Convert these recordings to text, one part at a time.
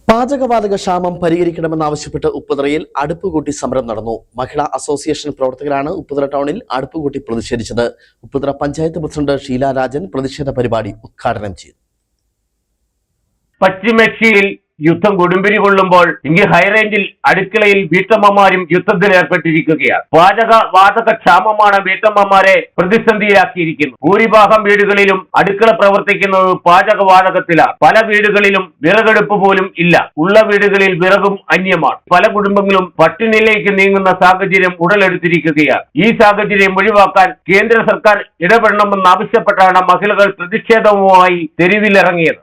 പാചകവാതക ക്ഷാമം പരിഹരിക്കണമെന്നാവശ്യപ്പെട്ട് ഉപ്പുതറയിൽ അടുപ്പുകൂട്ടി സമരം നടന്നു. മഹിളാ അസോസിയേഷൻ പ്രവർത്തകരാണ് ഉപ്പുതറ ടൗണിൽ അടുപ്പുകൂട്ടി പ്രതിഷേധിച്ചത്. ഉപ്പുതറ പഞ്ചായത്ത് പ്രസിഡന്റ് ഷീല രാജൻ പ്രതിഷേധ പരിപാടി ഉദ്ഘാടനം ചെയ്തു. പശ്ചിമേഷ്യയിൽ യുദ്ധം കൊടുമ്പിരി കൊള്ളുമ്പോൾ ഇങ്ങ് ഹൈറേഞ്ചിൽ അടുക്കളയിൽ വീട്ടമ്മമാരും യുദ്ധത്തിൽ ഏർപ്പെട്ടിരിക്കുകയാണ്. വാതക ക്ഷാമമാണ് വീട്ടമ്മമാരെ പ്രതിസന്ധിയിലാക്കിയിരിക്കുന്നത്. ഭൂരിഭാഗം വീടുകളിലും അടുക്കള പ്രവർത്തിക്കുന്നത് പാചകവാതകത്തിലാണ്. പല വീടുകളിലും വിറകടുപ്പ് പോലും ഇല്ല. ഉള്ള വീടുകളിൽ വിറകും അന്യമാണ്. പല കുടുംബങ്ങളും പട്ടിണിയിലേക്ക് നീങ്ങുന്ന സാഹചര്യം ഉടലെടുത്തിരിക്കുകയാണ്. ഈ സാഹചര്യം ഒഴിവാക്കാൻ കേന്ദ്ര സർക്കാർ ഇടപെടണമെന്നാവശ്യപ്പെട്ടാണ് മഹിളകൾ പ്രതിഷേധവുമായി തെരുവിലിറങ്ങിയത്.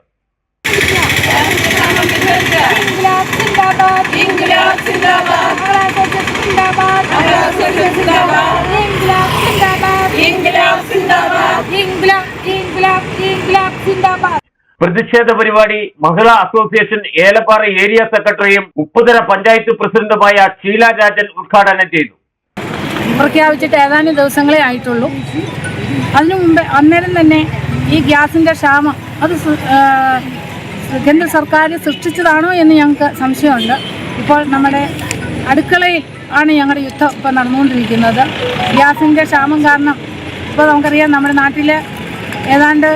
പ്രതിഷേധ പരിപാടി മഹിളാ അസോസിയേഷൻ ഏലപ്പാറ ഏരിയ സെക്രട്ടറിയും ഉപ്പുതറ പഞ്ചായത്ത് പ്രസിഡന്റുമായ ഷീല രാജൻ ഉദ്ഘാടനം ചെയ്തു. പ്രഖ്യാപിച്ചിട്ട് ഏതാനും ദിവസങ്ങളെ ആയിട്ടുള്ളൂ. അതിനു മുമ്പ് അന്നേരം തന്നെ ഈ ഗ്യാസിന്റെ ക്ഷാമം അത് കേന്ദ്ര സർക്കാർ സൃഷ്ടിച്ചതാണോ എന്ന് ഞങ്ങൾക്ക് സംശയമുണ്ട്. ഇപ്പോൾ നമ്മുടെ അടുക്കളയിൽ ആണ് ഞങ്ങളുടെ യുദ്ധം ഇപ്പോൾ നടന്നുകൊണ്ടിരിക്കുന്നത്. ഗ്യാസിൻ്റെ ക്ഷാമം കാരണം ഇപ്പോൾ നമുക്കറിയാം നമ്മുടെ നാട്ടിൽ ഏതാണ്ട്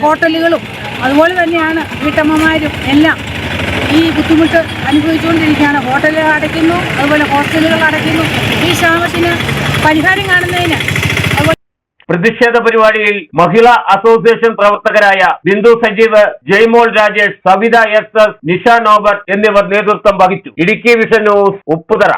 ഹോട്ടലുകളും അതുപോലെ തന്നെയാണ് വീട്ടമ്മമാരും എല്ലാം ഈ ബുദ്ധിമുട്ട് അനുഭവിച്ചുകൊണ്ടിരിക്കുകയാണ്. ഹോട്ടലുകൾ അടയ്ക്കുന്നു, അതുപോലെ ഹോസ്റ്റലുകൾ അടയ്ക്കുന്നു. ഈ ക്ഷാമത്തിന് പരിഹാരം കാണുന്നതിന് പ്രതിഷേധ പരിപാടിയിൽ മഹിളാ അസോസിയേഷൻ പ്രവർത്തകരായ ബിന്ദു സജീവ്, ജയ്മോൾ രാജേഷ്, സവിത എസ്, നിഷ നോബർട്ട് എന്നിവർ നേതൃത്വം വഹിച്ചു. Idukki vision news, Upputhara.